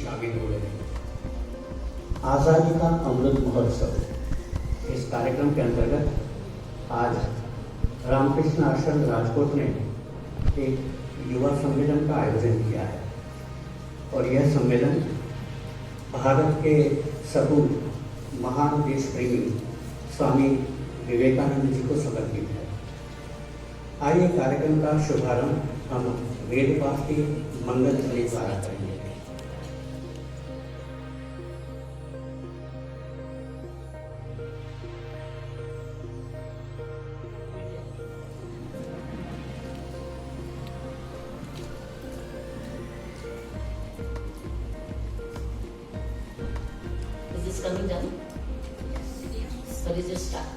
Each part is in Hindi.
शामिल हो रहे हैं। आज़ादी का अमृत महोत्सव, इस कार्यक्रम के अंतर्गत आज रामकृष्ण आश्रम राजकोट ने एक युवा सम्मेलन का आयोजन किया है और यह सम्मेलन भारत के सपूत महान देश प्रेमी स्वामी विवेकानंद जी को समर्पित है। आइए कार्यक्रम का शुभारंभ हम वेद पाठ की मंगल ध्वनि द्वारा करेंगे। Is this coming down? Or is it stuck?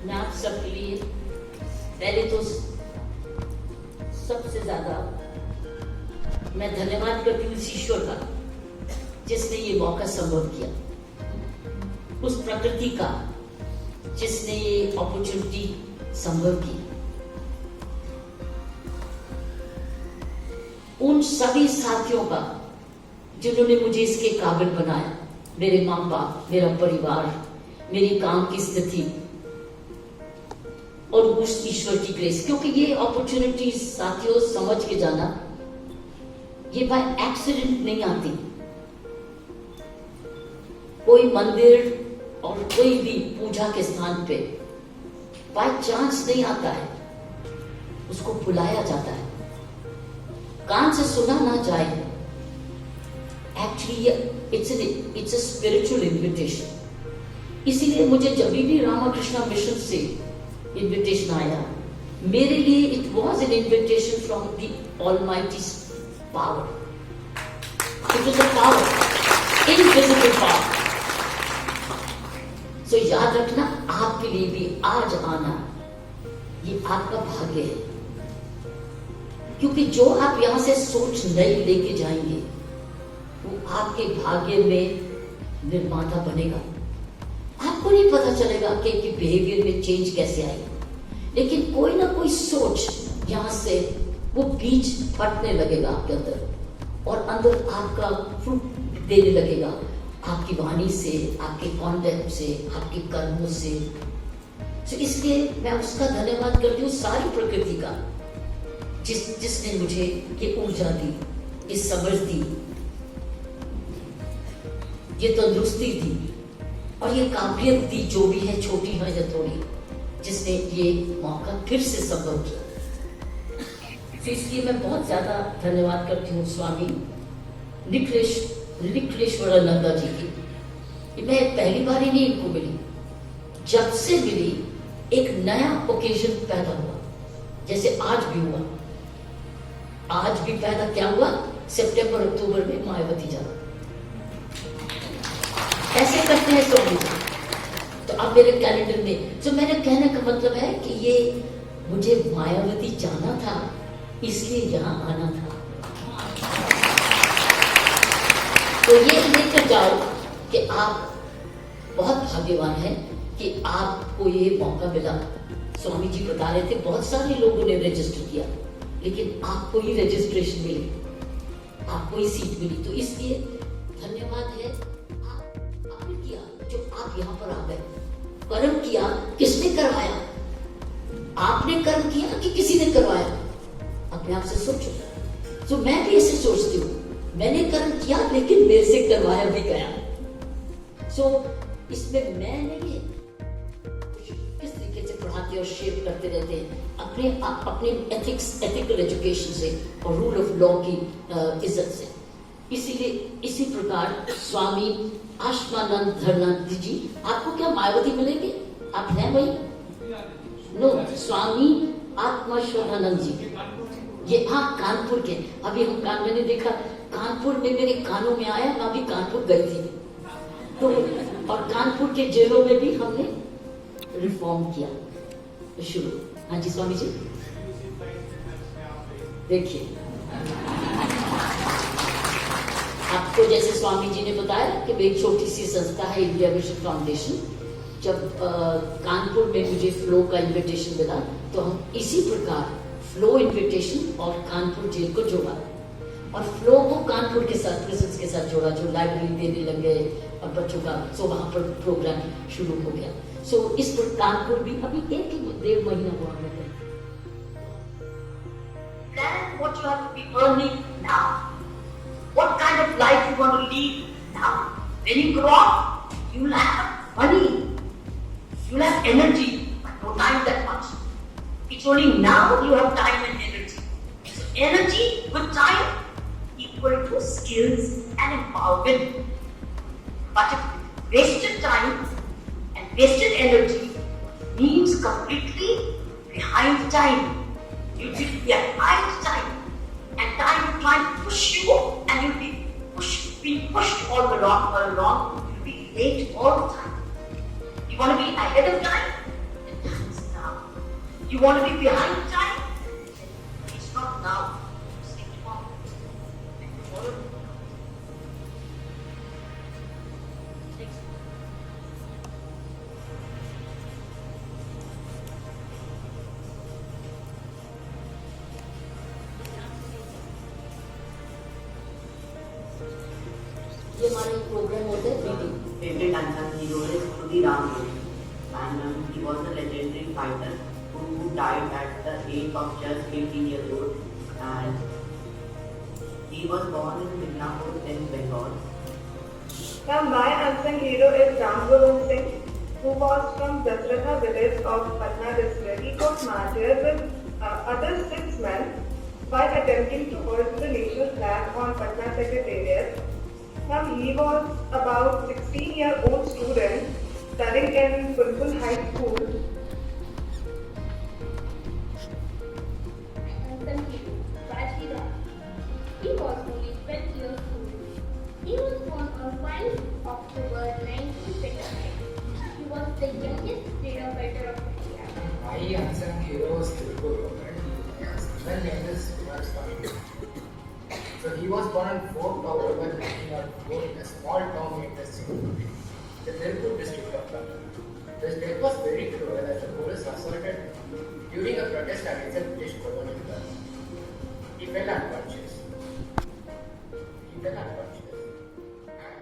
मैं आप सबके लिए पहले तो सबसे ज्यादा मैं धन्यवाद करती हूँ उस ईश्वर का जिसने ये मौका संभव किया, उस प्रकृति का जिसने ये अपॉर्चुनिटी संभव की, उन सभी साथियों का जिन्होंने मुझे इसके काबिल बनाया, मेरे माँ बाप, मेरा परिवार, मेरी काम की स्थिति और उस ईश्वर की ग्रेस। क्योंकि ये अपॉर्चुनिटी साथियों समझ के जाना, ये बाय एक्सीडेंट नहीं आती। कोई मंदिर और कोई भी पूजा के स्थान पे बाय चांस नहीं आता है, उसको बुलाया जाता है, कान से सुना ना जाए। Actually it's a spiritual invitation. इसीलिए मुझे जब भी रामकृष्ण मिशन से इन्विटेशन आया, मेरे लिए it was an invitation from the almighty power. It was a power, invisible power. So याद रखना, आपके लिए भी आज आना ये आपका भाग्य है, क्योंकि जो आप यहां से सोच नई लेके जाएंगे वो आपके भाग्य में निर्माता बनेगा। आपको नहीं पता चलेगा कि बिहेवियर में चेंज कैसे आई, लेकिन कोई ना कोई सोच यहां से वो बीज फटने लगेगा आपके अंदर और अंदर आपका फ्रूट देने लगेगा, आपकी वाणी से, आपके कॉन्टेक्ट से, आपके कर्मों से। तो इसलिए मैं उसका धन्यवाद करती हूँ सारी प्रकृति का, जिसने मुझे ये ऊर्जा दी, ये समझ दी, ये तंदुरुस्ती दी और ये काबिलियत दी, जो भी है, छोटी है या थोड़ी, जिसने ये मौका फिर से संभव किया। तो इसलिए मैं बहुत ज्यादा धन्यवाद करती हूँ स्वामी निखिलेश्वरानंद जी की। मैं पहली बार ही नहीं इनको मिली, जब से मिली एक नया ओकेजन पैदा हुआ, जैसे आज भी हुआ। आज भी पैदा क्या हुआ, सितंबर अक्टूबर में मायावती जाना। ऐसे करते हैं स्वामी जी। तो अब मेरे कैलेंडर में, तो मेरे कहने का मतलब है कि ये मुझे मायावती जाना था, इसलिए यहाँ आना था। तो ये लेकर जाओ कि आप बहुत भाग्यवान हैं कि आपको ये मौका मिला। स्वामी जी बता रहे थे बहुत सारे लोगों ने रजिस्टर किया, लेकिन आपको ही रजिस्ट्रेशन मिली, आपको ही सीट मिली। तो इसलिए धन्यवाद है, आपने किया जो आप यहाँ पर आ गए। कर्म किया, किसने करवाया? आपने कर्म किया कि किसी ने करवाया? अपने आप से सोचो। तो मैं भी ऐसे सोचती हूँ, मैंने कर्म किया लेकिन मेरे से करवाया भी गया। सो इसमें मैं नहीं है, किस तरीके से पढ़ाते और शेप करते रहते हैं अपने एथिकल एजुकेशन से और रूल ऑफ लॉ की इज्जत से। इसीलिए इसी प्रकार स्वामी आश्मानंद धरनाथ जी, आपको क्या मायावती मिलेंगे? आप हैं वही? नो, स्वामी आत्माश्वरानंद जी, ये हाँ कानपुर के। अभी हम कान मैंने देखा, कानपुर में मेरे कानों में आया, मैं अभी कानपुर गई थी। तो और कानपुर के जेलों में भी हमने रिफॉर्म किया शुरू। हाँ जी स्वामी जी, देखिए आपको जैसे स्वामी जी ने बताया कि एक छोटी सी संस्था है इंडिया मिशन फाउंडेशन, जब कानपुर में मुझे फ्लो का इनविटेशन मिला तो हम इसी प्रकार फ्लो इनविटेशन और कानपुर जेल को जोड़ा और फ्लो को कानपुर के साथ प्रिजन्स के साथ जोड़ा, जो लाइब्रेरी देने लग गए और बच्चों का वहाँ पर प्रोग्राम शुरू हो गया। सो इस पर कानपुर भी अभी 1-1.5 महीना हुआ है। Plan what you have to be earning now. What kind of life you want to lead now. When you grow up, you will have money, you will have energy, but no time that much. It's only now you have time and energy. So energy with time equal to skills and empowerment. But if wasted time and wasted energy means completely behind time. You'll be behind time, and time will try to push you, and you'll be being pushed all along. You'll be late all the time. You want to be ahead of time? Then time is now. You want to be behind time? Then it's not now. It's tomorrow. And tomorrow. Next. ये हमारा एक प्रोग्राम होता है reading. Favorite unsung hero is Khudiram Bose, and he was a legendary fighter who died at the age of just 18 years old, and he was born in Midnapur in Bengal. Now my unsung hero is Ram Govind Singh, who was from Dasratha village of Patna district. He got martyred with other 6 men while attempting to hoist the national flag on Patna Secretariat. Now he was about 16-year-old student studying in Bulbul High School. Unsung hero, Raji Ram. He was only 12 years old. He was born on 5 October 1929. He was the youngest freedom fighter of India. My unsung hero is Tirukur Robert. His name is Subhash Chandra. So he was born on 4th October 1904 in a small town in West the Tirupur district of Tamil. His death was very cruel as the police assaulted him during a protest against the British colonial government. He fell unconscious. And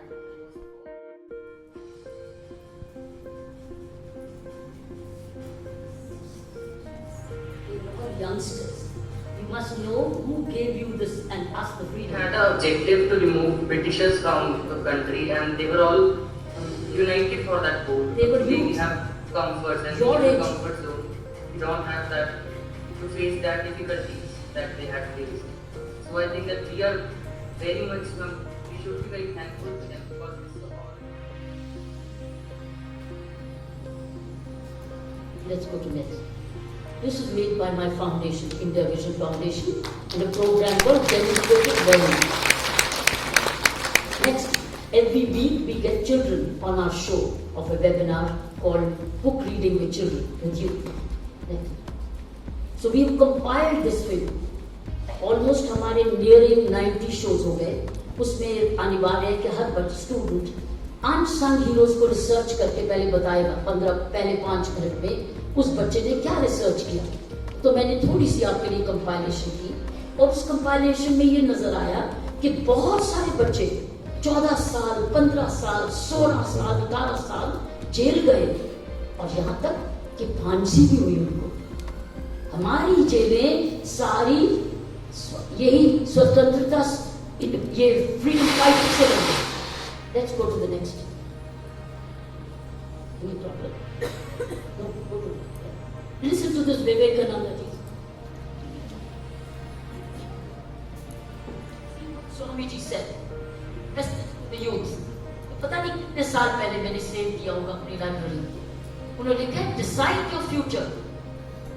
he was youngsters, you must know who gave you this and us the He freedom. had an objective to remove Britishers from the country, and they were all united for that goal. They were We youth. have comfort and Your we have age. comfort zone. We don't have that to face that difficulties that they had faced. So I think that we are very much we should be very thankful to them for this support. Let's go to next. This is made by my foundation, India Vision Foundation, and a program called Demonstrated Learning. Next, every week we get children on our show of a webinar called Book Reading with Children, with Youth. Next. So we have compiled this film. Almost हमारे nearing 90 shows हो गए. उसमें अनिवार्य है कि हर बच्चा स्टूडेंट अनसंग हीरोज को रिसर्च करके पहले बताएगा 5 मिनट में उस बच्चे ने क्या रिसर्च किया। तो मैंने थोड़ी सी आपके लिए कंपाइलेशन की और उस कंपाइलेशन में ये नजर आया कि बहुत सारे बच्चे 14 साल, 15 साल, 16 साल, 18 साल जेल गए और यहाँ तक कि फांसी भी हुई उनको। हमारी जेलें सारी यही स्वतंत्रता ये फ्रीडम फाइट से लगी। Let's go to the next. Any problem? No, go to. Listen to this Vivekananda ji. Swami ji said, the youth. पता नहीं कितने साल पहले मैंने सेव किया होगा अपनी लाइब्रेरी। उन्होंने लिखा है, decide your future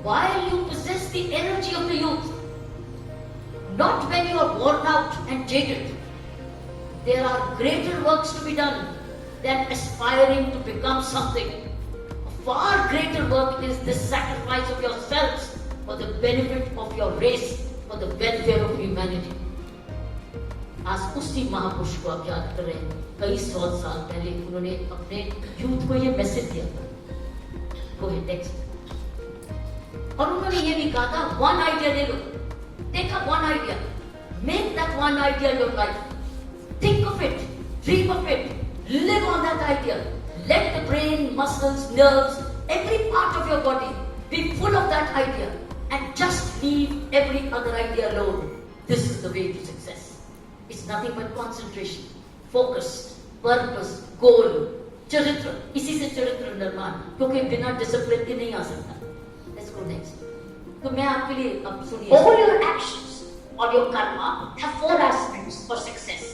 while you possess the energy of the youth, not when you are worn out and jaded. There are greater works to be done than aspiring to become something. A far greater work is the sacrifice of yourselves for the benefit of your race, for the welfare of humanity. आज उसी महापुरुष को आप याद कर रहे हैं। कई 100 साल पहले उन्होंने अपने यूथ को ये मैसेज दिया था। Go ahead, next. और उन्होंने ये भी कहा था, वन आइडिया ले लो, take up one idea, make that one idea your life, think of it, dream of it, live on that idea. Let the brain, muscles, nerves, every part of your body be full of that idea and just leave every other idea alone. This is the way to success. It's nothing but concentration, focus, purpose, goal, चरित्र. इसी से चरित्र निर्माण, क्योंकि बिना डिसिप्लिन के नहीं आ सकता. Let's go next. तो मैं आपके लिए अब सुनिए. All your actions or your karma have 4 aspects for success.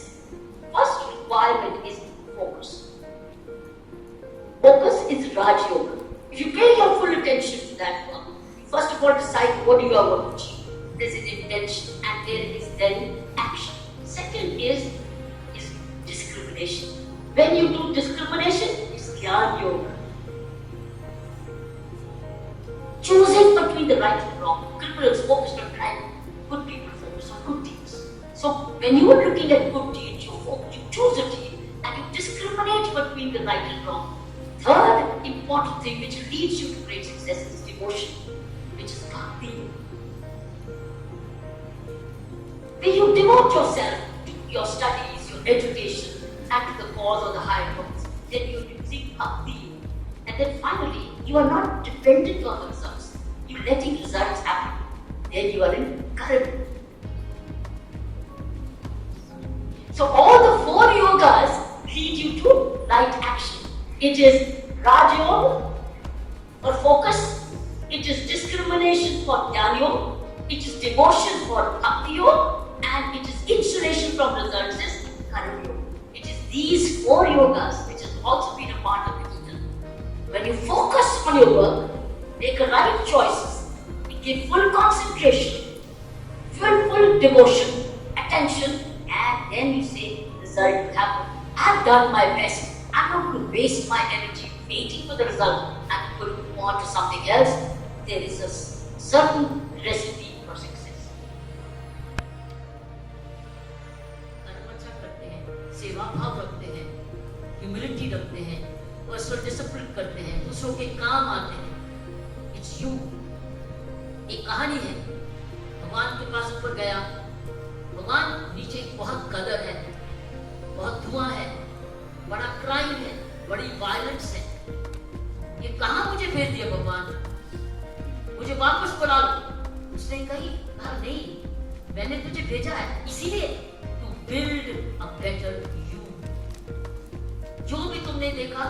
First requirement is focus. Focus is Raj Yoga. If you pay your full attention to that work, first of all decide what you are going to achieve. This is intention, and there is then action. Second is discrimination. When you do discrimination, it's Jnana Yoga. Choosing between the right and wrong. Criminals focus on crime. Good people focus on good deeds. So when you are looking at good deeds, you choose a deed and you discriminate between the right and wrong. Third important thing which leads you to great success is devotion, which is bhakti. When you devote yourself to your studies, your education, and to the cause of the higher purpose, then you are using bhakti. And then finally, you are not dependent on the results. You are letting results happen. Then you are in karma. So all the 4 yogas lead you to right action. It is Raj Yoga for focus, it is discrimination for Jnana Yoga, it is devotion for Bhakti Yoga, and it is insulation from results is Karma Yoga. It is these 4 yogas which has also been a part of the Gita. When you focus on your work, make a right choices, give full concentration, full devotion, attention, and then you say, result will happen. I've done my best. I'm not going to waste my energy waiting for the result. I'm going to move on to something else. There is a certain recipe for success. कर्म अच्छा करते हैं, सेवा भाव रखते हैं, ह्यूमिलिटी रखते हैं, पर्सनल डिसिप्लिन करते हैं, दूसरों के काम आते हैं. It's you. एक कहानी है, भगवान के पास ऊपर गया, भगवान नीचे बहुत कलर है, बहुत धुआं है, बड़ा क्राइम है, बड़ी वायलेंस है. ये कहाँ मुझे भेज दिया भगवान? मुझे वापस बुला लो. उसने कही, नहीं, मैंने तुझे भेजा है इसीलिए to build a better you. जो भी तुमने देखा,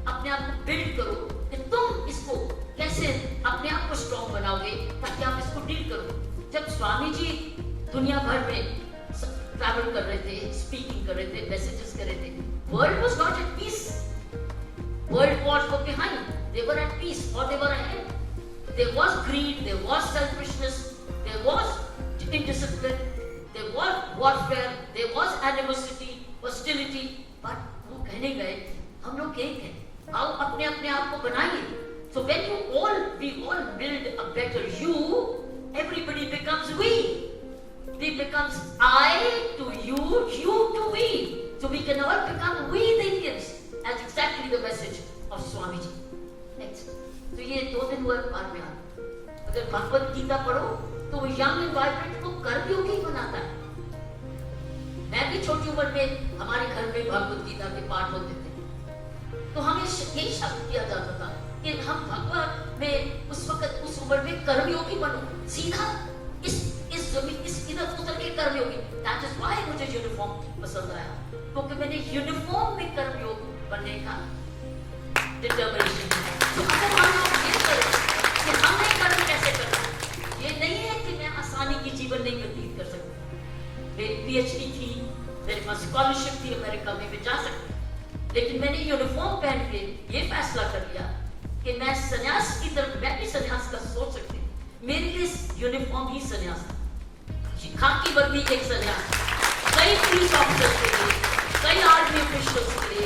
अपने आप को बिल्ड करो कि तुम इसको कैसे अपने आप को स्ट्रॉन्ग बनाओगे ताकि आप इसको डील करो. जब स्वामी जी दुनिया भर में ट्रैवल कर रहे थे, स्पीकिंग कर रहे थे, मैसेजेस कर रहे थे, world was not at peace. World wars were behind, they were at peace और they were ahead. There was greed, there was selfishness, there was indiscipline, there was warfare, there was animosity, hostility. But वो कहने गए, हम लोग एक हैं, आओ अपने आप को बनाइए. So when we all build a better you, everybody becomes we. We becomes I to you, you to we. So we can all become we the Indians. That's exactly the message of Swamiji. Next. तो ये 2 दिन हुए बाद में. अगर भगवत गीता पढ़ो तो वो यंग एंड वाइब्रेंट को कर्मयोगी बनाता है. मैं भी छोटी उम्र में हमारे घर में भगवत गीता के पाठ होते थे, तो हमें यही शब्द किया जाता था कि हम भगवत में उस वक्त उस उम्र में कर्मयोगी बनो, सीधा इस इधर उतर के कर्मयोगी. दैट इज व्हाई मुझे यूनिफॉर्म पसंद आया, क्योंकि मैंने यूनिफॉर्म में कर्मयोग बनने का डिटर्मिनेशन. तो अगर हम लोग ये करें कि हमने कर्म कैसे करना है, ये नहीं है कि मैं आसानी की जीवन नहीं व्यतीत कर सकती. मेरी PhD थी, मेरे पास स्कॉलरशिप थी, अमेरिका में मैं जा सकती, लेकिन मैंने यूनिफॉर्म पहन के ये फैसला कर लिया कि मैं संन्यास की तरफ, मैं भी संन्यास का सोच सकती हूँ. मेरे लिए यूनिफॉर्म ही संन्यास था. खाकी वर्दी एक संन्यास, कई पुलिस ऑफिसर्स के लिए, कई आर्मी ऑफिशियल्स के लिए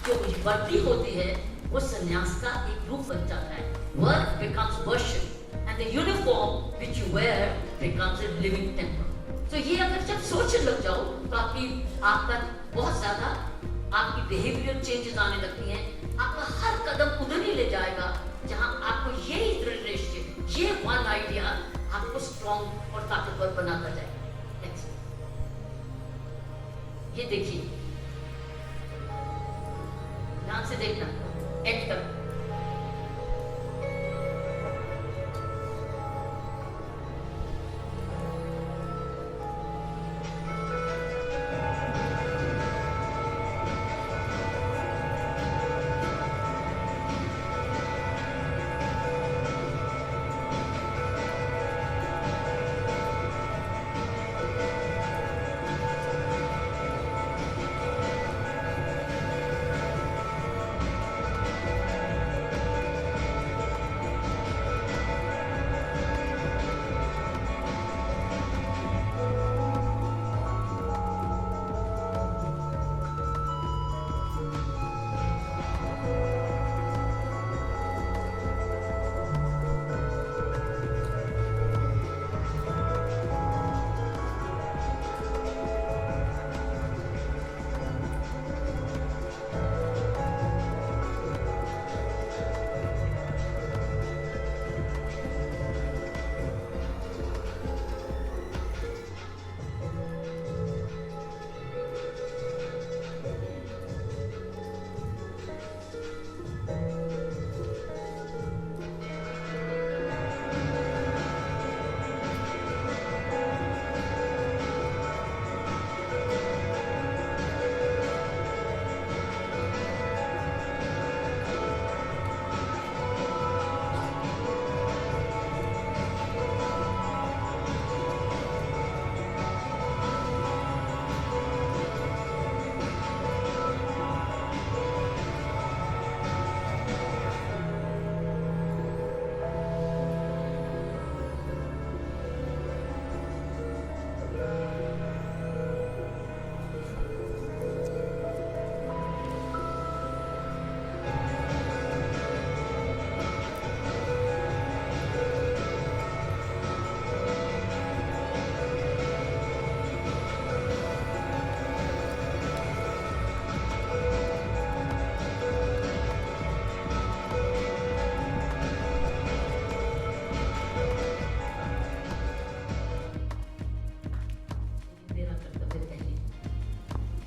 जो वर्दी होती है वो संन्यास का एक रूप बन जाता है. Work becomes worship and the uniform which you wear becomes a living temple. तो ये अगर जब सोचने लग जाओ तो आपका बहुत ज्यादा आपकी बिहेवियर चेंजेस आने लगती हैं। आपका हर कदम उधर ही ले जाएगा जहां आपको यही रिलेशनशिप, ये वन आइडिया आपको स्ट्रॉन्ग और ताकतवर बनाता जाएगा। नेक्स्ट, ये देखिए, ध्यान से देखना एंड तक।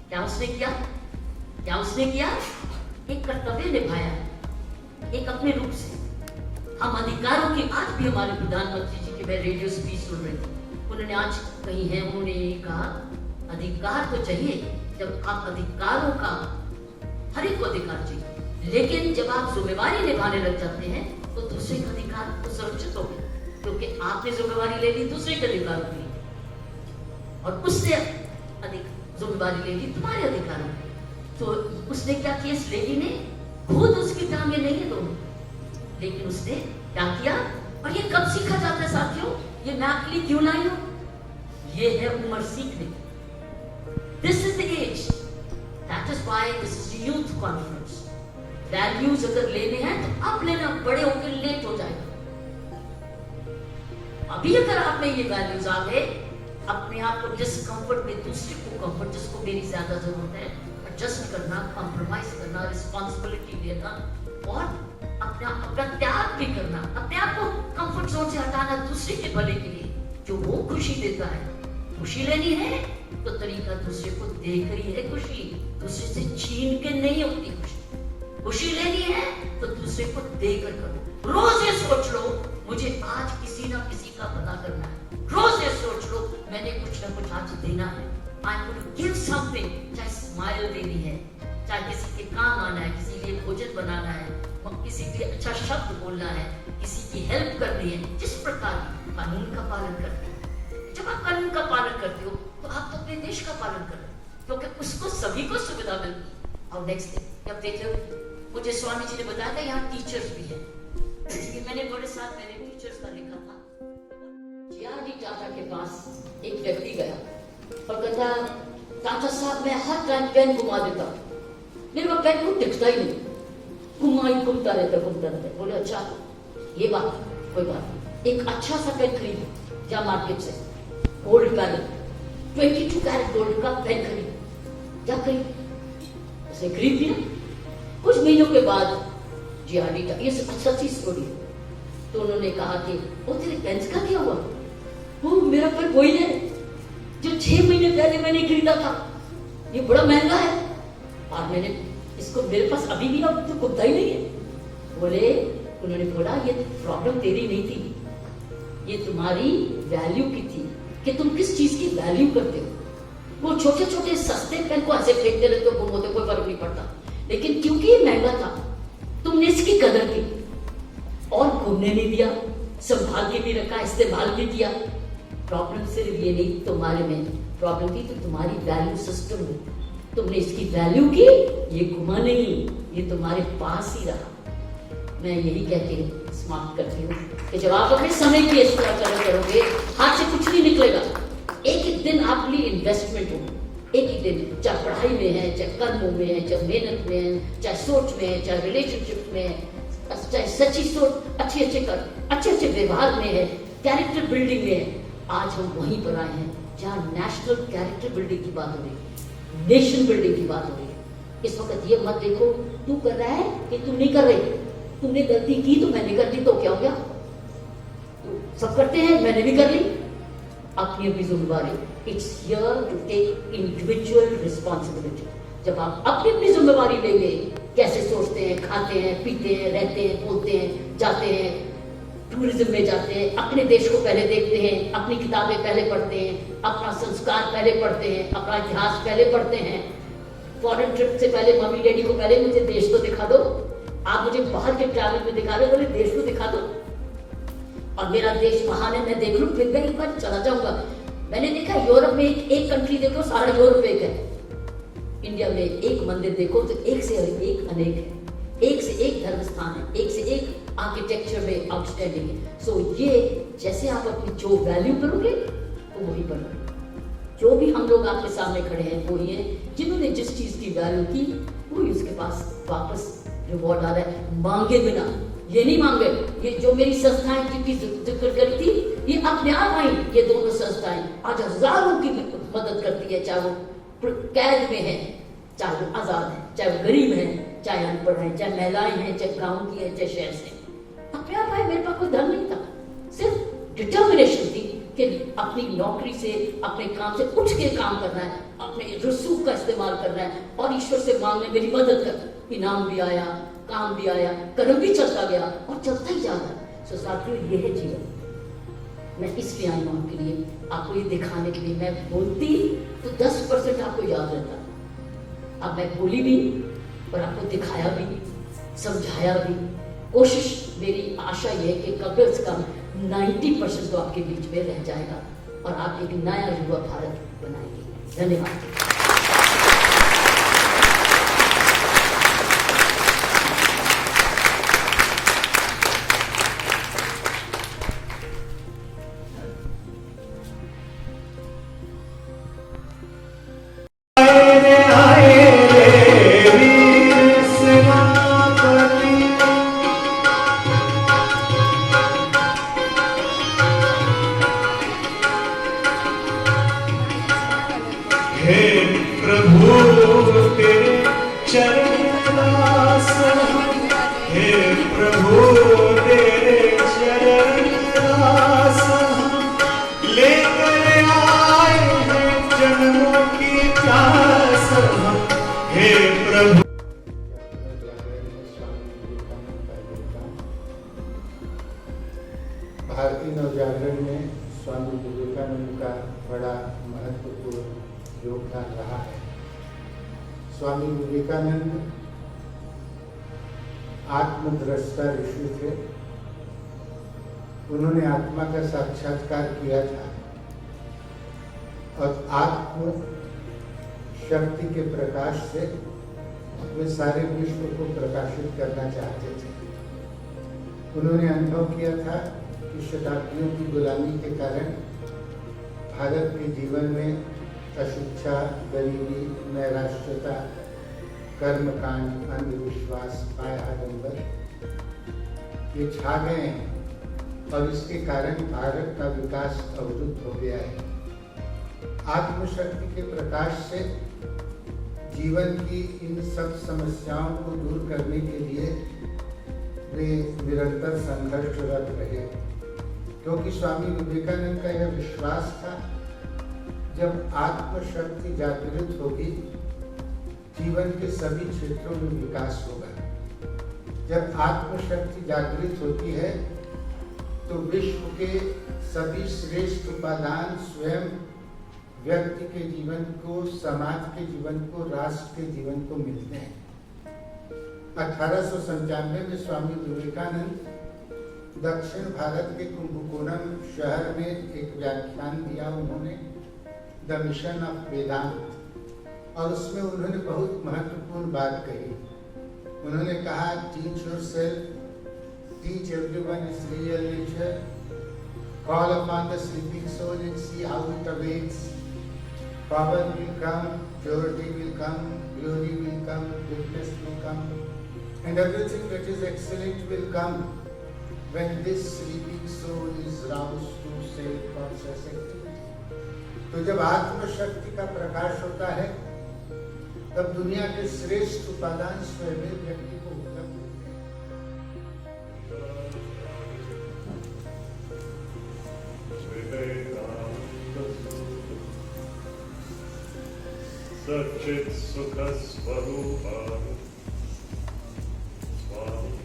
क्या उसने किया? क्या उसने किया? एक कर्तव्य निभाया, एक अपने रूप से। हम अधिकारों की, आज भी हमारे प्रधानमंत्री जी की मैं रेडियो स्पीच सुन रही थी, उन्होंने आज कही है, उन्होंने ये कहा अधिकार तो चाहिए, जब आप अधिकारों का, हर एक को अधिकार चाहिए, लेकिन जब आप जिम्मेवारी निभाने लग जाते हैं तो दूसरे का अधिकार तो सुरक्षित हो गया, क्योंकि आपने जिम्मेवारी ले ली दूसरे के अधिकारों की और उसने अधिक जिम्मेवारी ले ली तुम्हारे अधिकारों की। तो उसने क्या किया? इस लेडी ने खुद उसकी टांगे नहीं है दोनों, लेकिन उसने क्या किया? और ये कब सीखा जाता है साथियों? ये मैं आपके लिए क्यों लाई हूं? ये है उम्र सीखने की। This is the age, that is why this is youth conference. Values अगर लेने हैं तो अब लेना, बड़े होकर लेट हो जाएगा। अभी अगर आप में ये वैल्यूज आ गए, अपने आप को डिस्कंफर्ट में दूसरे को कंफर्ट, जिसको मेरी ज्यादा जरूरत है, एडजस्ट करना, कॉम्प्रोमाइज करना, रिस्पॉन्सिबिलिटी लेना और अपना त्याग भी करना, अपने आप को कंफर्ट जोन से हटाना दूसरे के भले के लिए, जो वो खुशी देता है। खुशी लेनी है तो तरीका दूसरे को देकर ही है खुशी, दूसरे से छीन के नहीं होती खुशी। खुशी लेनी है तो दूसरे को देकर करो। रोज ये सोच लो मुझे आज किसी ना किसी का भला करना है। रोज ये सोच लो मैंने कुछ ना कुछ आज देना है। I am going to give something, चाहे स्माइल देनी है, चाहे किसी के काम आना है, किसी के लिए भोजन बनाना है, किसी के लिए अच्छा शब्द बोलना है, किसी की हेल्प करनी है। जिस प्रकार कानून का पालन करते हैं, जब आप कानून का पालन करते हो तो आप तो अपने देश का पालन कर रहे हो, क्योंकि उसको सभी को सुविधा मिलती है। और नेक्स्ट डे जब देख लो, मुझे स्वामी जी ने बताया था यहाँ टीचर्स भी है। ये मैंने बड़े साथ मैंने टीचर्स का लिखा था। जीआरडी टाटा के पास एक व्यक्ति गया और कहता, टाटा साहब मैं हर टाइम पेन घुमा देता हूँ, मेरे को पेन को टिकता ही नहीं, घूमता रहता। बोले अच्छा ये बात, कोई बात नहीं, एक अच्छा सा पेन खरीदो जा मार्केट से, गोल्ड पैनल 22 कैरेट गोल्ड का पेन खरीद। क्या खरीद? उसे खरीद लिया। कुछ महीनों के बाद जीआरडी का, ये सच्ची स्टोरी है, तो उन्होंने कहा कि वो तेरे पेन का क्या हुआ? वो मेरा पेन वही है जो 6 महीने पहले मैंने खरीदा था, ये बड़ा महंगा है और मैंने इसको, मेरे पास अभी भी अब तो कुत्ता ही नहीं है। उन्होंने बोला ये प्रॉब्लम तेरी नहीं थी, ये तुम्हारी वैल्यू की थी कि तुम किस चीज की वैल्यू करते हो। वो छोटे छोटे सस्ते पेन को ऐसे फेंकते रहते हो, गुम होते, कोई फर्क नहीं पड़ता, लेकिन क्योंकि ये महंगा था तुमने इसकी कदर की और घूमने नहीं दिया, संभाल के भी रखा, इस्तेमाल भी किया। प्रॉब्लम सिर्फ ये नहीं तुम्हारे में प्रॉब्लम थी, तो तुम्हारी वैल्यू सिस्टम में तुमने इसकी वैल्यू की, ये घुमा नहीं, ये तुम्हारे पास ही रहा। मैं यही कह के समाप्त करती हूँ कि जब आप अपने समय की इस तरह कदर करोगे, हाथ से कुछ नहीं निकलेगा। एक एक दिन आपके लिए इन्वेस्टमेंट हो, एक एक दिन, चाहे पढ़ाई में है, चाहे कर्मों में है, चाहे मेहनत में है, चाहे सोच में है, चाहे रिलेशनशिप में है, चाहे सच्ची सोच, अच्छे अच्छे व्यवहार में है, कैरेक्टर बिल्डिंग में है। आज हम वहीं पर आए हैं जहाँ नेशनल कैरेक्टर बिल्डिंग की बात हो रही है, नेशन बिल्डिंग की बात हो रही है। इस वक्त ये मत देखो तू कर रहा है कि तू नहीं कर रही, तुमने गलती की तो मैंने कर दी तो क्या हो गया, तो सब करते हैं, मैंने भी कर ली। अपनी जिम्मेवारी, it's here to take individual responsibility. जब आप अपनी जिम्मेवारी लेंगे, कैसे सोचते हैं, खाते हैं, पीते हैं, रहते हैं, बोलते हैं, जाते हैं, टूरिज्म में जाते हैं, अपने देश को पहले देखते हैं, अपनी किताबें पहले पढ़ते हैं, अपना संस्कार पहले पढ़ते हैं, अपना इतिहास पहले पढ़ते हैं। फॉरेन ट्रिप से पहले मम्मी डैडी को पहले मुझे देश तो दिखा दो, आप मुझे बाहर के ट्रैवल में दिखा रहे हो, बोले देश को दिखा दो, और मेरा देश महान है, मैं देख लूं, फिर मैं एक बार चला जाऊंगा। मैंने देखा यूरोप में एक कंट्री देखो, सारा यूरोप एक है। इंडिया में एक मंदिर देखो तो एक से एक अनेक है, एक से एक धर्म स्थान है, एक से एक आर्किटेक्चर में आउटस्टैंडिंग है। सो ये जैसे आप अपनी जो वैल्यू करोगे तो वही बनोगे। जो भी हम लोग आपके सामने खड़े हैं वो ही हैं जिन्होंने जिस चीज की वैल्यू की वही उसके पास वापस रिवॉर्ड आ रहा है, मांगे बिना। ये नहीं मांगे, ये जो मेरी संस्थाएं जिनकी जिक्र करी थी, ये अपने आप आई। ये दोनों संस्थाएं आज हजारों की मदद करती है, चाहे वो कैद में है, चाहे वो आजाद है, चाहे वो गरीब है, चाहे अनपढ़ है, चाहे महिलाएं हैं, चाहे गाँव की है, चाहे शहर से। अपने आप आए, मेरे पास कोई धन नहीं था, सिर्फ डिटर्मिनेशन थी कि अपनी नौकरी से, अपने काम से उठ के काम करना है, अपने रसूख का इस्तेमाल करना है और ईश्वर से मांगने मेरी मदद कर। इनाम भी आया, काम भी आया, कर्म भी चलता गया और चलता ही जा रहा है। सो साथियों, ये है जीवन। मैं इसलिए आई हूँ आपके लिए, आपको ये दिखाने के लिए। मैं बोलती तो 10% आपको याद रहता, अब मैं बोली भी और आपको दिखाया भी, समझाया भी। कोशिश, मेरी आशा ये है कि कम से कम 90% तो आपके बीच में रह जाएगा और आप एक नया युवा भारत बनाएंगे। धन्यवाद। हे प्रभु तेरे चरण दास हम, हे प्रभु तेरे चरण दास हम, लेकर आए हैं जन्मों की प्यास हम, हे प्रभु। भारतीय नवजागरण में स्वामी विवेकानंद का बड़ा महत्वपूर्ण योगदान रहा है। स्वामी विवेकानंद आत्मद्रष्टा ऋषि थे। उन्होंने आत्मा का साक्षात्कार किया था और आत्म शक्ति के प्रकाश से वे सारे विश्व को प्रकाशित करना चाहते थे। उन्होंने अनुभव किया था कि शताब्दियों की गुलामी के कारण भारत के जीवन में अशिक्षा, गरीबी, नैराश्यता, कर्मकांड, अंधविश्वास, पायआडंबर ये छा गए हैं और इसके कारण भारत का विकास अवरुद्ध हो गया है। आत्मशक्ति के प्रकाश से जीवन की इन सब समस्याओं को दूर करने के लिए वे निरंतर संघर्षरत रहे, क्योंकि स्वामी विवेकानंद का यह विश्वास था, जब आत्मशक्ति जागृत होगी जीवन के सभी क्षेत्रों में विकास होगा। जब आत्मशक्ति जागृत होती है तो विश्व के सभी श्रेष्ठ उपादान स्वयं व्यक्ति के जीवन को, समाज के जीवन को, राष्ट्र के जीवन को मिलते हैं। 1895 में स्वामी विवेकानंद दक्षिण भारत के कुंभकोणम शहर में एक व्याख्यान दिया उन्होंने, द मिशन ऑफ वेदांत, और उसमें उन्होंने बहुत महत्वपूर्ण बात कही। उन्होंने कहा, teach yourself, teach everyone is real nature, call upon the sleeping soul and see how it awakes. Power will come, purity will come, glory will come, goodness will come, and everything that is excellent will come when this sleeping soul is roused to self-conscious activity. तो जब आत्मशक्ति का प्रकाश होता है तब दुनिया के श्रेष्ठ उपादान स्वयं व्यक्ति को उपलब्ध होते हैं। सच्चित् सुख स्वरूप स्वामी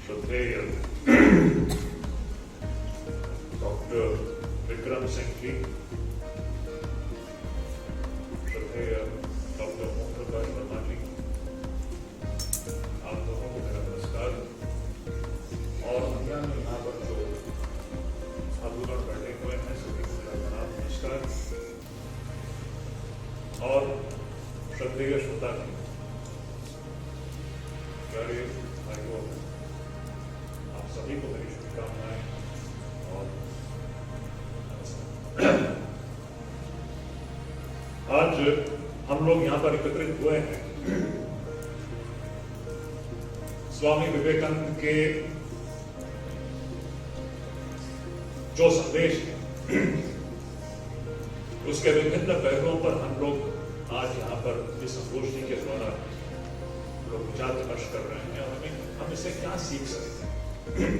श्रद्धेय डॉक्टर विक्रम सिंह जी, श्रद्धेय डॉक्टर ओम प्रकाश वर्मा जी, आप दोनों को मेरा नमस्कार। और दुनिया में यहाँ पर जो साधुगण बैठे हुए हैं सभी को मेरा प्रणाम नमस्कार। और श्रद्धेय श्रोता जी, प्यारे भाइयों, आप सभी को मेरी शुभकामनाएं और आज हम लोग यहाँ पर एकत्रित हुए हैं स्वामी विवेकानंद के जो संदेश है उसके विभिन्न पहलुओं पर हम लोग आज यहाँ पर इस संगोष्ठी के द्वारा लोग विचार विमर्श कर रहे हैं और हम इससे क्या सीख सकते हैं।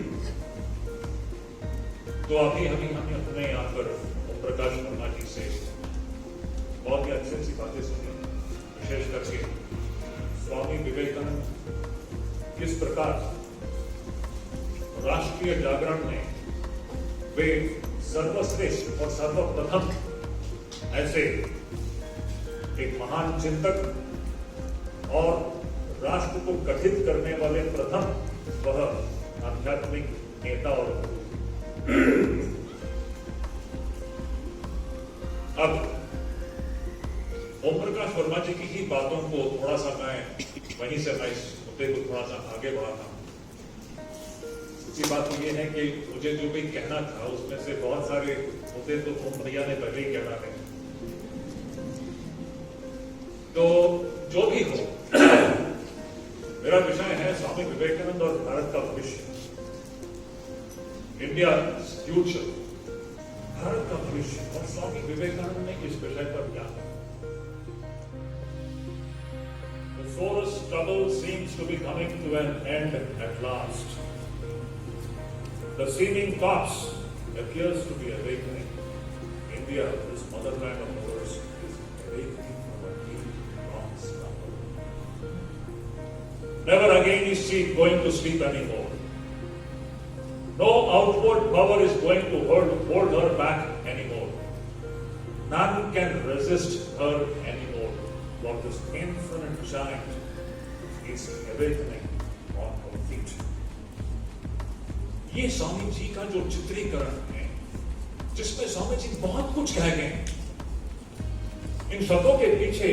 तो अभी हमने यहाँ पर ओम प्रकाश वर्मा जी से बहुत ही अच्छी अच्छी बातें सुनी, विशेष करके स्वामी विवेकानंद किस प्रकार राष्ट्रीय जागरण में वे सर्वश्रेष्ठ और सर्वप्रथम ऐसे एक महान चिंतक और राष्ट्र को गठित करने वाले प्रथम वह आध्यात्मिक नेता और अब ओम प्रकाश वर्मा जी की ही बातों को थोड़ा सा मैं वहीं से मैं इस मुद्दे को थोड़ा सा आगे बढ़ाता हूं। सच्ची बात तो ये है कि मुझे जो भी कहना था उसमें से बहुत सारे मुद्दे तो ओम भैया ने पहले ही कह डाले। तो जो भी हो, मेरा विषय है स्वामी विवेकानंद और भारत का भविष्य, इंडिया फ्यूचर, भारत का भविष्य और स्वामी विवेकानंद ने इस विषय पर क्या कहा। The forest trouble seems to be coming to an end at last. The seeming corpse appears to be awakening. India, this motherland of ours, is awakening from a deep, long slumber. Never again is she going to sleep anymore. No outward power is going to hold her back anymore. None can resist her anymore. For this infinite giant is awakening on her feet. ये स्वामी जी का जो चित्रीकरण है, जिसमें स्वामी जी बहुत कुछ कह गए, इन शब्दों के पीछे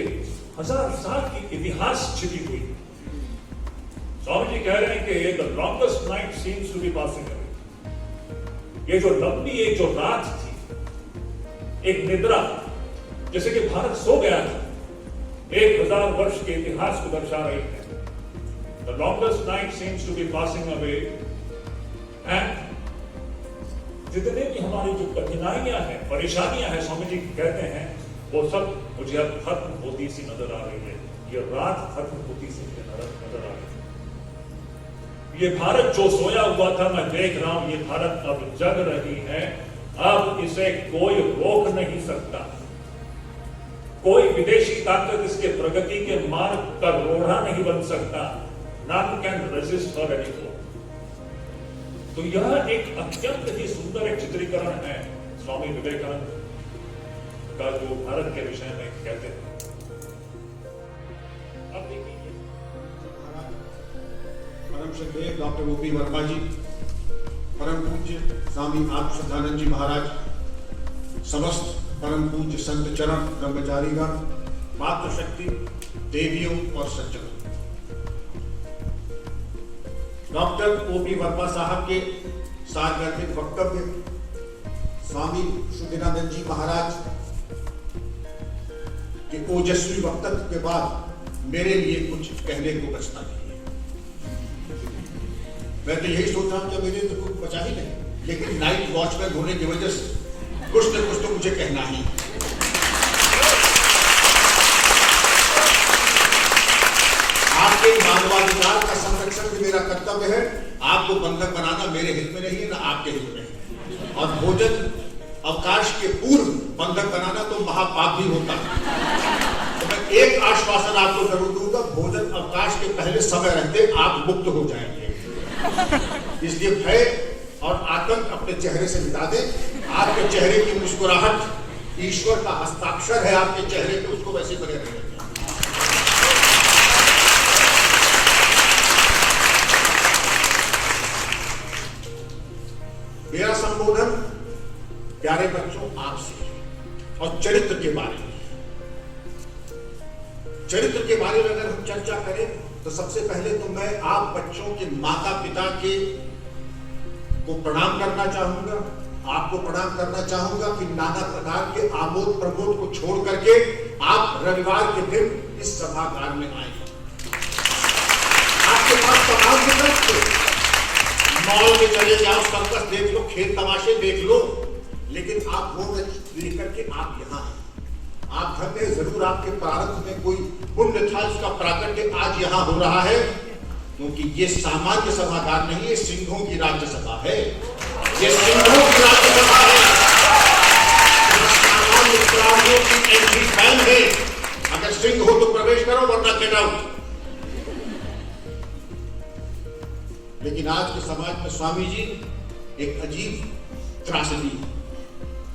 1000 साल की इतिहास छिपी हुई। स्वामी जी कह रहे हैं कि the longest night seems to be passing away. ये जो लंबी एक जो रात थी, एक निद्रा, जैसे कि भारत सो गया था, 1000 वर्ष के इतिहास को दर्शा रही है। The longest night seems to be passing away, and जितने भी हमारी जो कठिनाइयां हैं, परेशानियां हैं, स्वामी जी कहते हैं, वो सब मुझे अब खत्म होती सी नजर आ रही है। ये रात खत्म होती सी नजर आ रही है। ये भारत जो सोया हुआ था, मैं देख रहा हूं, ये भारत अब जग रही है। अब इसे कोई रोक नहीं सकता। कोई विदेशी ताकत इसके प्रगति के मार्ग का रोड़ा नहीं बन सकता। None can resist her anymore. तो यह एक अत्यंत ही सुंदर एक चित्रीकरण है स्वामी विवेकानंद का, जो भारत के विषय में कहते हैं। अब देखिए, परम श्रद्धेय डॉक्टर ओपी वर्मा जी, परम पूज्य स्वामी आत्म श्रद्धानंद जी महाराज, समस्त परम पूज्य संत चरण ब्रह्मचारीगण, मातृशक्ति, देवियों और सज्जनों, डॉक्टर ओपी वर्मा साहब के सारगर्भित वक्तव्य, स्वामी शुद्धिनानंद जी महाराज के ओजस्वी वक्तव्य के बाद मेरे लिए कुछ कहने को बचता नहीं है। मैं तो यही सोच रहा हूं कि मेरे तो कुछ बचा ही नहीं, लेकिन नाइट वॉचमैन होने की वजह से कुछ न कुछ तो मुझे कहना ही। आपके मानवाधिकार का संरक्षण भी मेरा कर्तव्य है। आपको बंधक बनाना मेरे हित में नहीं है, ना आपके हित में है। और भोजन अवकाश के पूर्व बंधक बनाना तो महापाप भी होता है। तो मैं एक आश्वासन आपको जरूर दूंगा, भोजन अवकाश के पहले समय रहते आप मुक्त हो जाएंगे। इसलिए भय और आतंक अपने चेहरे से मिटा दें। आपके चेहरे की मुस्कुराहट ईश्वर का हस्ताक्षर है आपके चेहरे पे, उसको वैसे बने रहने दें। मेरा संबोधन प्यारे बच्चों आपसे और चरित्र के बारे में। चरित्र के बारे में अगर हम चर्चा करें तो सबसे पहले तो मैं आप बच्चों के माता पिता के को प्रणाम करना चाहूंगा, आपको प्रणाम करना चाहूंगा कि नाना प्रकार के आमोद प्रमोद को छोड़ करके आप रविवार के दिन इस सभागार में आए। आपके पास तमाम विकल्प थे, मॉल में चले जाओ, सर्कस देख लो, खेल तमाशे देख लो, लेकिन आप वो लेकर के आप यहाँ हैं। आप धन्य, जरूर आपके प्रारंभ में कोई पुण्य था, उसका प्राकट्य आज यहाँ हो रहा है, क्योंकि ये सामान्य सभागार नहीं है, सिंहों की राज्यसभा है। ये सिंहों की राज्यसभा है, सामान्य प्राणियों की एंट्री बैन है। अगर सिंह हो तो प्रवेश करो, वरना गेट आउट। लेकिन आज के समाज में स्वामी जी एक अजीब त्रासदी,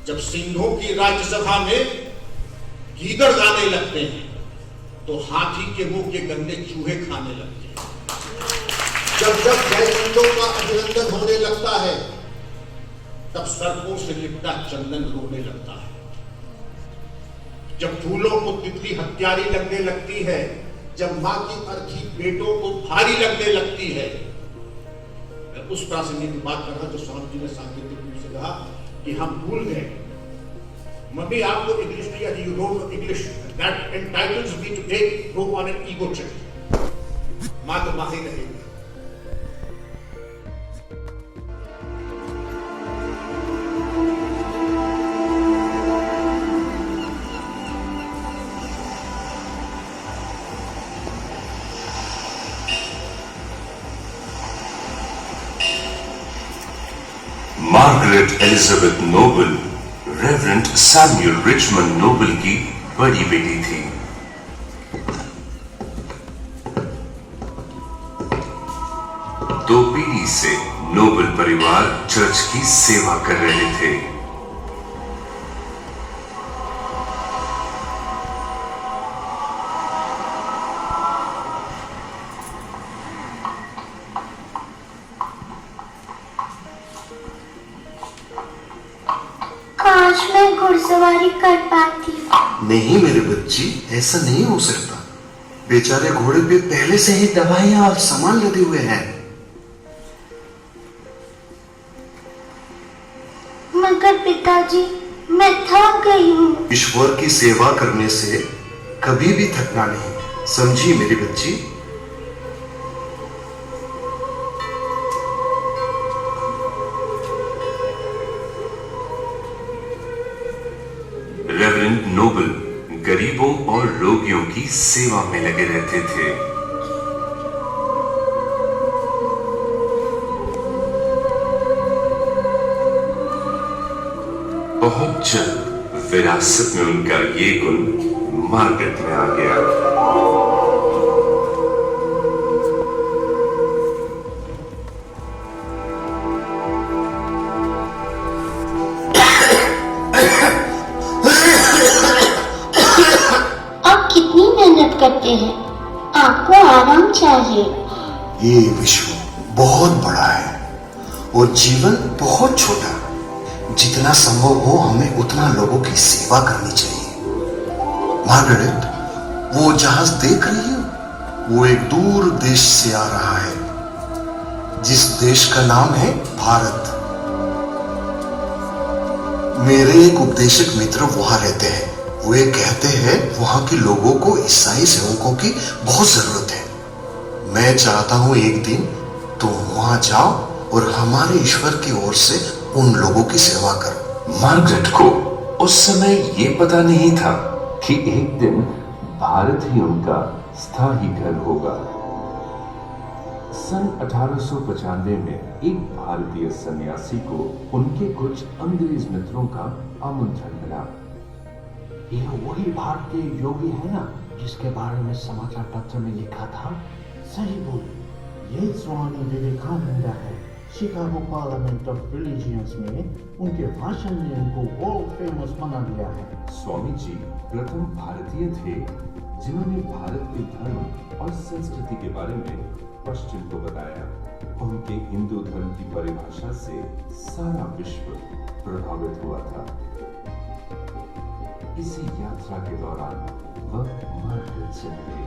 जब सिंहों की राज्यसभा में गीदड़ गाने लगते हैं तो हाथी के मुंह के गंदे चूहे खाने लगते हैं। जब जब जयचंदों का अभिनंदन होने लगता है तब सर्पों से लिपटा चंदन रोने लगता है। जब फूलों को तितली हत्यारी लगने लगती है, जब मां की अर्थी बेटों को भारी लगने लगती है, मैं उस प्रासंगिक की बात कर रहा जो स्वामी जी ने सांकेतिक रूप से कहा कि हम भूल गए। मम्मी आपको इंग्लिश नहीं आती, you don't know English, that entitles me to take go on an ego trip. मां तो मां ही रहेगी। Margaret Elizabeth Noble Reverend Samuel Richmond Noble की बड़ी बेटी थी। दो पीढ़ी से नोबल परिवार चर्च की सेवा कर रहे थे। काश मैं घुड़सवारी कर पाती। नहीं मेरे बच्ची, ऐसा नहीं हो सकता। बेचारे घोड़े पे पहले से ही दवाइयां और सामान लदे हुए हैं। मगर पिताजी, मैं थक गई हूँ। ईश्वर की सेवा करने से कभी भी थकना नहीं, समझी मेरी बच्ची? रेवरेंड नोबल गरीबों और रोगियों की सेवा में लगे रहते थे। बहुत जल्द विरासत में उनका ये गुण मार्गरेट में आ गया। आप कितनी मेहनत करते हैं, आपको आराम चाहिए। ये विश्व बहुत बड़ा है और जीवन बहुत छोटा। जितना संभव हो हमें उतना लोगों की सेवा करनी चाहिए। मार्गरेट, वो जहाज देख रही हो, वो एक दूर देश से आ रहा है, जिस देश का नाम है भारत। मेरे एक उपदेशक मित्र वहां रहते हैं। वो ये कहते हैं वहां के लोगों को ईसाई सेवकों की बहुत जरूरत है। मैं चाहता हूं एक दिन तुम वहां जाओ और हमारे ईश्वर की ओर से उन लोगों की सेवा कर। मार्गरेट को उस समय ये पता नहीं था कि एक दिन भारत ही उनका स्थायी घर होगा। सन 1895 में एक भारतीय सन्यासी को उनके कुछ अंग्रेज मित्रों का आमंत्रण मिला। ये वही भारतीय योगी है ना जिसके बारे में समाचार पत्र में लिखा था? सही बोल, ये स्वामी विवेकानंद है। शिकागो पार्लियामेंट ऑफ रिलीजियंस में उनके भाषण ने उनको वर्ल्ड फेमस बना दिया है। स्वामी जी प्रथम भारतीय थे जिन्होंने भारत के धर्म और संस्कृति के बारे में पश्चिम को बताया। उनके हिंदू धर्म की परिभाषा से सारा विश्व प्रभावित हुआ था। इसी यात्रा के दौरान वह मार्गरेट से मिले।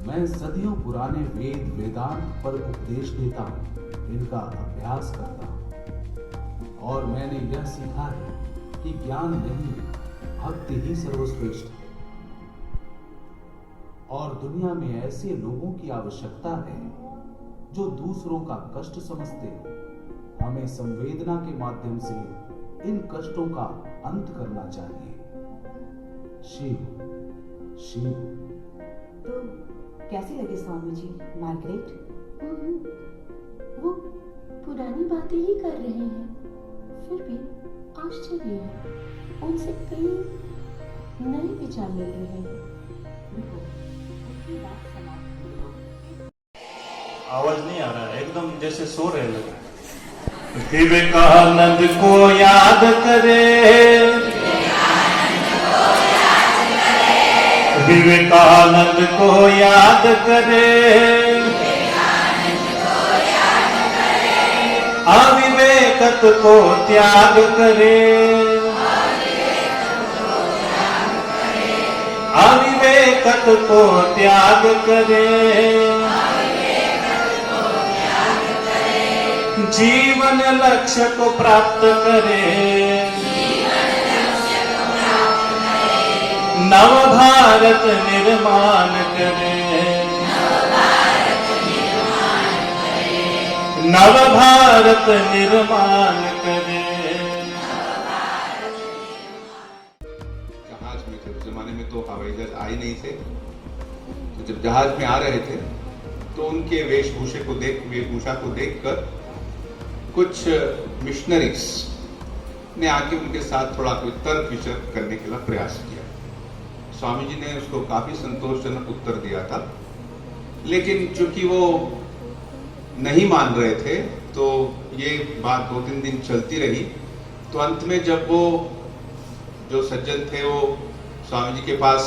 मैं सदियों पुराने वेद वेदांत पर उपदेश देता हूँ, इनका अभ्यास करता हूँ, और मैंने यह सीखा है कि ज्ञान नहीं, भक्ति ही सर्वश्रेष्ठ है। और दुनिया में ऐसे लोगों की आवश्यकता है जो दूसरों का कष्ट समझते हैं। हमें संवेदना के माध्यम से इन कष्टों का अंत करना चाहिए। शिव शिव। तो कैसी लगी स्वामी जी मार्गरेट? वो पुरानी बातें ही कर रहे हैं, फिर भी आश्चर्य है, उनसे कई नए विचार मिल रहे हैं। आवाज नहीं आ रहा है, एकदम जैसे सो रहे लोग। विवेकानंद को याद करे, विवेकानंद को याद करे, अविवेकत को त्याग करे, अविवेकत को त्याग करे, जीवन लक्ष्य को प्राप्त करे, नव भारत निर्माण करे, नव भारत निर्माण करे। जहाज में थे, उस जमाने में तो हवाई जहाज आए नहीं थे, तो जब जहाज में आ रहे थे तो उनके वेशभूषा को देखकर कुछ मिशनरीज ने आके उनके साथ थोड़ा कोई तर्क वितर्क करने के लिए प्रयास किया। स्वामी जी ने उसको काफी संतोषजनक उत्तर दिया था, लेकिन चूंकि वो नहीं मान रहे थे तो ये बात 2-3 दिन चलती रही। तो अंत में जब वो जो सज्जन थे वो स्वामी जी के पास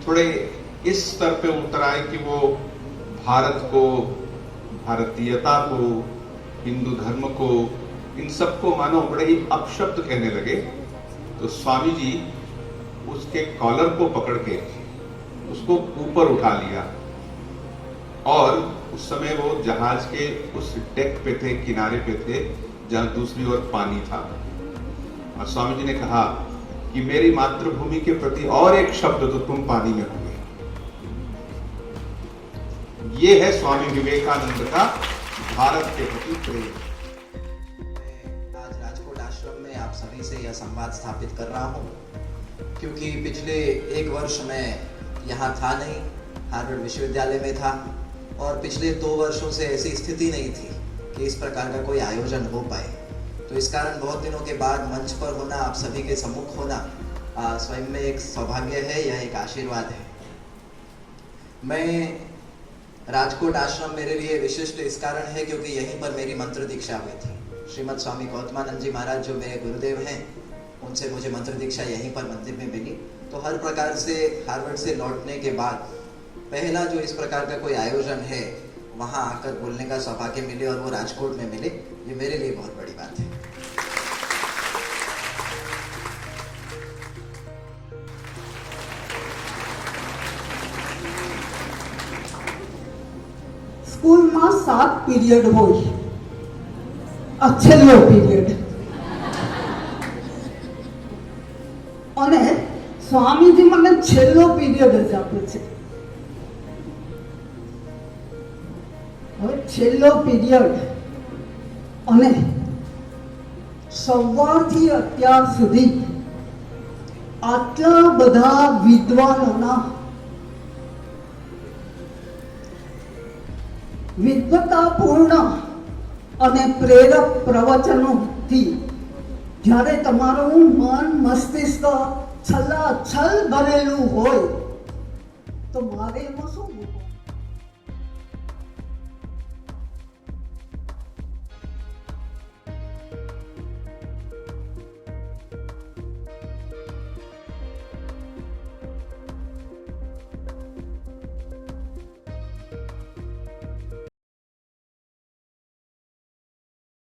थोड़े इस स्तर पे उतर आए कि वो भारत को, भारतीयता को, हिंदू धर्म को, इन सबको मानो बड़े ही अपशब्द कहने लगे, तो स्वामी जी उसके कॉलर को पकड़ के उसको ऊपर उठा लिया और उस समय वो जहाज के उस डेक पे थे, किनारे पे थे, जहां दूसरी ओर पानी था। और स्वामी जी ने कहा कि मेरी मातृभूमि के प्रति और एक शब्द तो तुम पानी में हुए। ये है स्वामी विवेकानंद का भारत के प्रति प्रेम। आज राजकोट आश्रम में आप सभी से यह संवाद स्थापित कर रहा हूँ क्योंकि पिछले 1 वर्ष में यहाँ था नहीं, हार्वर्ड विश्वविद्यालय में था, और पिछले 2 वर्षों से ऐसी स्थिति नहीं थी कि इस प्रकार का कोई आयोजन हो पाए। तो इस कारण बहुत दिनों के बाद मंच पर होना, आप सभी के सम्मुख होना स्वयं में एक सौभाग्य है, यह एक आशीर्वाद है। मैं राजकोट आश्रम मेरे लिए विशिष्ट इस कारण है क्योंकि यहीं पर मेरी मंत्र दीक्षा हुई थी। श्रीमद स्वामी गौतमानंद जी महाराज जो मेरे गुरुदेव हैं, उनसे मुझे मंत्र दीक्षा यहीं पर मंदिर में मिली। तो हर प्रकार से हार्वर्ड से लौटने के बाद पहला जो इस प्रकार का कोई आयोजन है वहाँ आकर बोलने का सौभाग्य मिले और वो राजकोट में मिले, ये मेरे लिए बहुत बड़ी बात है। સ્કૂલમાં 7 પીરિયડ હોય, આ છેલ્લો પીરિયડ, અને સ્વામીજી મને છેલ્લો પીરિયડ જ આપે છે. હવે છેલ્લો પીરિયડ અને સવારથી અત્યાર સુધી આટલા બધા વિદ્વાનોના વિદ્વતાપૂર્ણ અને પ્રેરક પ્રવચનોથી જ્યારે તમારું મન મસ્તિષ્ક છલાછલ ભરેલું હોય તો મારે એમાં શું